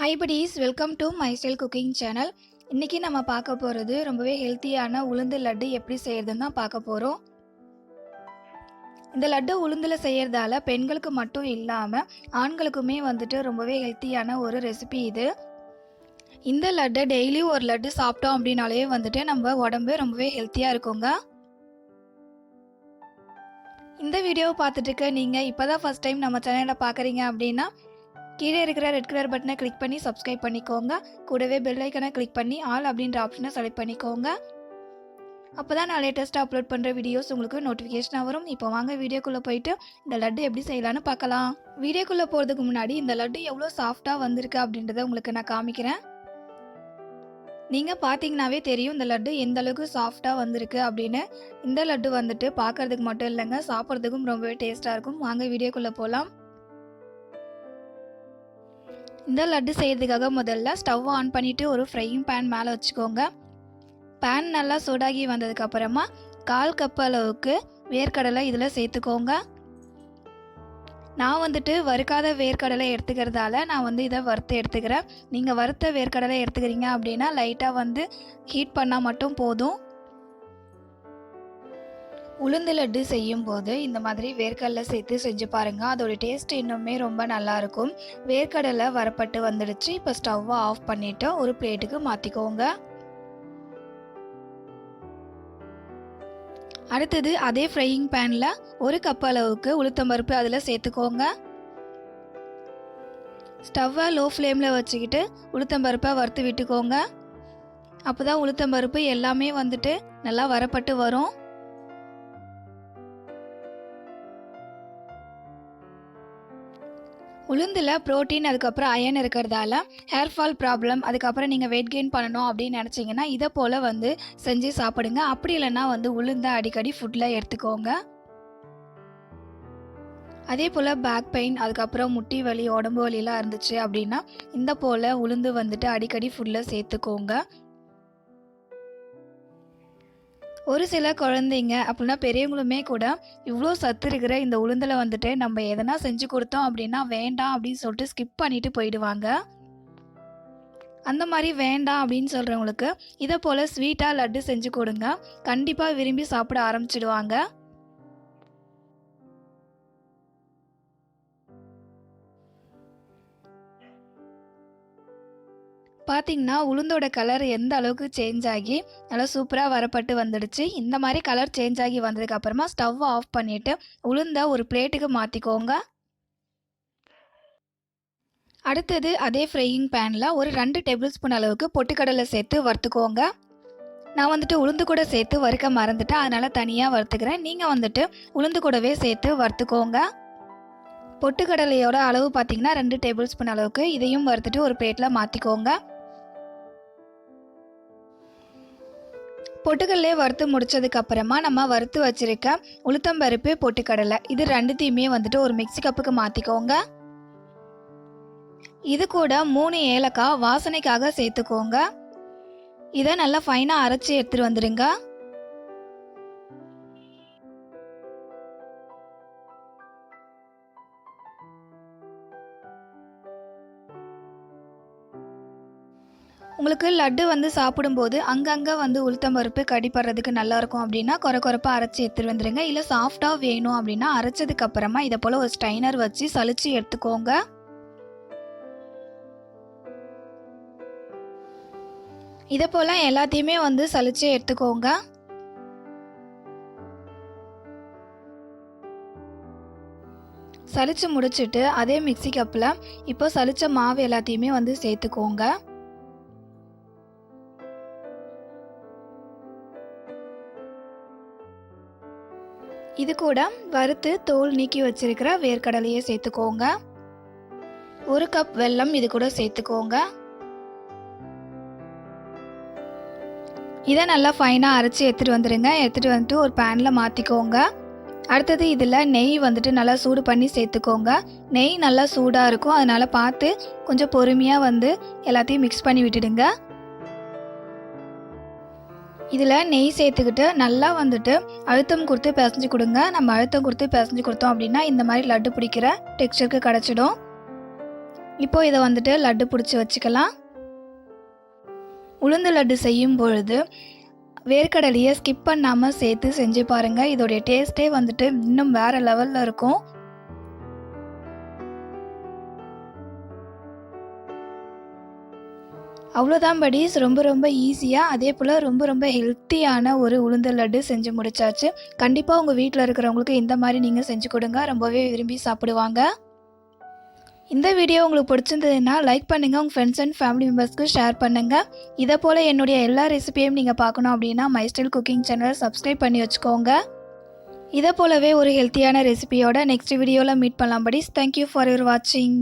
High buddies, welcome to my style cooking channel. இன்றைக்கி நம்ம பார்க்க போகிறது ரொம்பவே ஹெல்த்தியான உளுந்து லட்டு எப்படி செய்கிறதுன்னு தான் பார்க்க போகிறோம். இந்த லட்டு உளுந்தில் செய்கிறதால பெண்களுக்கு மட்டும் இல்லாமல் ஆண்களுக்குமே ரொம்பவே ஹெல்த்தியான ஒரு ரெசிபி இது. இந்த லட்டை டெய்லி ஒரு லட்டு சாப்பிட்டோம் அப்படின்னாலே நம்ம உடம்பு ரொம்பவே ஹெல்த்தியாக இருக்குங்க. இந்த வீடியோவை பார்த்துட்டு இருக்க நீங்கள் இப்போ தான் ஃபஸ்ட் டைம் நம்ம சேனலை பார்க்குறீங்க அப்படின்னா கீழே இருக்கிற ரெட் கலர் பட்டனை கிளிக் பண்ணி சப்ஸ்கிரைப் பண்ணிக்கோங்க. கூடவே பெல் ஐக்கனை கிளிக் பண்ணி ஆல் அப்படின்ற ஆப்ஷனை செலக்ட் பண்ணிக்கோங்க. அப்போ தான் நான் லேட்டஸ்ட்டாக அப்லோட் பண்ணுற வீடியோஸ் உங்களுக்கு நோட்டிஃபிகேஷனாக வரும். இப்போ வாங்க வீடியோக்குள்ளே போயிட்டு இந்த லட்டு எப்படி செய்யலான்னு பார்க்கலாம். வீடியோக்குள்ளே போகிறதுக்கு முன்னாடி இந்த லட்டு எவ்வளோ சாஃப்டாக வந்திருக்கு அப்படின்றத உங்களுக்கு நான் காமிக்கிறேன். நீங்கள் பார்த்தீங்கன்னாவே தெரியும் இந்த லட்டு எந்த அளவுக்கு சாஃப்டாக வந்திருக்கு அப்படின்னு. இந்த லட்டு பார்க்குறதுக்கு மட்டும் இல்லைங்க, சாப்பிட்றதுக்கும் ரொம்பவே டேஸ்ட்டாக இருக்கும். வாங்க வீடியோக்குள்ளே போகலாம். இந்த லட்டு செய்யறதுக்காக முதல்ல ஸ்டவ் ஆன் பண்ணிவிட்டு ஒரு ஃப்ரையிங் பேன் மேலே வச்சுக்கோங்க. பேன் நல்லா சூடாகி வந்ததுக்கு அப்புறமா 1/4 கப் அளவுக்கு வேர்க்கடலை இதில் சேர்த்துக்கோங்க. நான் வறுக்காத வேர்க்கடலை எடுத்துக்கிறதால நான் இதை வறுத்து எடுத்துக்கிறேன். நீங்கள் வறுத்த வேர்க்கடலை எடுத்துக்கிறீங்க அப்படின்னா லைட்டாக ஹீட் பண்ணால் மட்டும் போதும். உளுந்து லட்டு செய்யும் போது இந்த மாதிரி வேர்க்கடலை சேர்த்து செஞ்சு பாருங்கள், அதோட டேஸ்ட் இன்னுமே ரொம்ப நல்லாயிருக்கும். வேர்க்கடலை வரப்பட்டு வந்துடுச்சு. இப்போ ஸ்டவ்வை ஆஃப் பண்ணிவிட்டு ஒரு பிளேட்டுக்கு மாற்றிக்கோங்க. அடுத்தது அதே ஃப்ரையிங் பேனில் 1 கப் அளவுக்கு உளுத்தம்பருப்பு அதில் சேர்த்துக்கோங்க. ஸ்டவ்வை லோ ஃப்ளேமில் வச்சுக்கிட்டு உளுத்தம்பருப்பை வறுத்து விட்டுக்கோங்க. அப்போ தான் உளுத்தம்பருப்பு எல்லாமே நல்லா வரப்பட்டு வரும். உளுந்தில் ப்ரோட்டீன் அதுக்கப்புறம் அயன் இருக்கிறதால ஹேர் ஃபால் ப்ராப்ளம், அதுக்கப்புறம் நீங்கள் வெயிட் கெயின் பண்ணணும் அப்படின்னு நினச்சிங்கன்னா இதை போல் செஞ்சு சாப்பிடுங்க. அப்படி இல்லைன்னா உளுந்தை அடிக்கடி ஃபுட்டில் எடுத்துக்கோங்க. அதே போல் பேக் பெயின், அதுக்கப்புறம் முட்டி வலி, உடம்பு வலியெலாம் இருந்துச்சு அப்படின்னா இந்த போல் உளுந்து அடிக்கடி ஃபுட்டில் சேர்த்துக்கோங்க. ஒரு சில குழந்தைங்க அப்படின்னா பெரியவங்களுமே கூட இவ்வளோ சத்து இருக்கிற இந்த உளுந்தில் நம்ம எதனா செஞ்சு கொடுத்தோம் அப்படின்னா வேண்டாம் அப்படின்னு சொல்லிட்டு ஸ்கிப் பண்ணிட்டு போயிடுவாங்க. அந்த மாதிரி வேண்டாம் அப்படின்னு சொல்கிறவங்களுக்கு இதை போல் ஸ்வீட்டாக லட்டு செஞ்சு கொடுங்க. கண்டிப்பாக விரும்பி சாப்பிட ஆரம்பிச்சிடுவாங்க. பார்த்தீங்கன்னா உளுந்தோட கலர் எந்த அளவுக்கு சேஞ்ச் ஆகி நல்லா சூப்பராக வரப்பட்டு வந்துடுச்சு. இந்த மாதிரி கலர் சேஞ்ச் ஆகி வந்ததுக்கு அப்புறமா ஸ்டவ்வை ஆஃப் பண்ணிவிட்டு உளுந்தை ஒரு பிளேட்டுக்கு மாற்றிக்கோங்க. அடுத்தது அதே ஃப்ரையிங் பேனில் ஒரு 2 டேபிள் ஸ்பூன் அளவுக்கு பொட்டுக்கடலை சேர்த்து வறுத்துக்கோங்க. நான் உளுந்து கூட சேர்த்து வறுக்க மறந்துட்டேன், அதனால் தனியாக வறுத்துக்கிறேன். நீங்கள் உளுந்து கூடவே சேர்த்து வறுத்துக்கோங்க. பொட்டுக்கடலையோட அளவு பார்த்தீங்கன்னா 2 டேபிள் ஸ்பூன் அளவுக்கு. இதையும் வறுத்துட்டு ஒரு பிளேட்டில் மாற்றிக்கோங்க. பொட்டுக்கடலையே வறுத்து முடிச்சதுக்கு அப்புறமா நம்ம வறுத்து வச்சிருக்க உளுத்தம்பருப்பு, பொட்டுக்கடலை இது ரெண்டுத்தையுமே ஒரு மிக்ஸி கப்புக்கு மாற்றிக்கோங்க. இது கூட 3 ஏலக்காய் வாசனைக்காக சேர்த்துக்கோங்க. இதை நல்லா ஃபைனாக அரைச்சி எடுத்துகிட்டு வந்துடுங்க. உங்களுக்கு லட்டு சாப்பிடும்போது அங்கங்கே உளுத்தம்பருப்பு கடிப்படுறதுக்கு நல்லாயிருக்கும் அப்படின்னா கொரப்பாக அரைச்சி எடுத்துகிட்டு வந்துடுங்க. இல்லை சாஃப்டாக வேணும் அப்படின்னா அரைச்சதுக்கு அப்புறமா இதை போல் ஒரு ஸ்ட்ரைனர் வச்சு சலிச்சு எடுத்துக்கோங்க. இதை போல் எல்லாத்தையுமே சலிச்சு எடுத்துக்கோங்க. சலிச்சு முடிச்சுட்டு அதே மிக்ஸி கப்பில் இப்போ சலிச்ச மாவு எல்லாத்தையுமே சேர்த்துக்கோங்க. இது கூட வறுத்து தோல் நீக்கி வச்சிருக்கிற வேர்க்கடலையை சேர்த்துக்கோங்க. 1 கப் வெல்லம் இது கூட சேர்த்துக்கோங்க. இதை நல்லா ஃபைனாக அரைச்சி எடுத்துகிட்டு வந்துடுங்க. எடுத்துகிட்டு வந்துட்டு ஒரு பேனில் மாற்றிக்கோங்க. அடுத்தது இதில் நெய் நல்லா சூடு பண்ணி சேர்த்துக்கோங்க. நெய் நல்லா சூடாக இருக்கும், அதனால் பார்த்து கொஞ்சம் பொறுமையாக எல்லாத்தையும் மிக்ஸ் பண்ணி விட்டுடுங்க. இதில் நெய் சேர்த்துக்கிட்டு நல்லா அழுத்தம் கொடுத்து பிசைஞ்சு கொடுங்க. நம்ம அழுத்தம் கொடுத்து பிசைஞ்சு கொடுத்தோம் அப்படின்னா இந்த மாதிரி லட்டு பிடிக்கிற டெக்ஸ்சருக்கு கிடச்சிடும். இப்போ இதை வந்துட்டு லட்டு பிடிச்சி வச்சுக்கலாம். உளுந்து லட்டு செய்யும் பொழுது வேர்க்கடலையை ஸ்கிப் பண்ணாமல் சேர்த்து செஞ்சு பாருங்கள். இதோடைய டேஸ்ட்டே வந்துட்டு இன்னும் வேறு லெவலில் இருக்கும். அவ்வளோதான் படிஸ், ரொம்ப ரொம்ப ஈஸியாக அதே போல் ரொம்ப ரொம்ப ஹெல்த்தியான ஒரு உளுந்து லட்டு செஞ்சு முடிச்சாச்சு. கண்டிப்பாக உங்கள் வீட்டில் இருக்கிறவங்களுக்கு இந்த மாதிரி நீங்கள் செஞ்சு கொடுங்க, ரொம்பவே விரும்பி சாப்பிடுவாங்க. இந்த வீடியோ உங்களுக்கு பிடிச்சிருந்ததுன்னா லைக் பண்ணுங்கள், உங்கள் ஃப்ரெண்ட்ஸ் அண்ட் ஃபேமிலி மெம்பர்ஸ்க்கு ஷேர் பண்ணுங்கள். இதை போல் என்னுடைய எல்லா ரெசிபியும் நீங்கள் பார்க்கணும் அப்படின்னா my style cooking channel subscribe பண்ணி வச்சுக்கோங்க. இதை போலவே ஒரு ஹெல்த்தியான ரெசிபியோட நெக்ஸ்ட் வீடியோவில் மீட் பண்ணலாம் படிஸ். தேங்க்யூ ஃபார் யுவர் வாட்சிங்.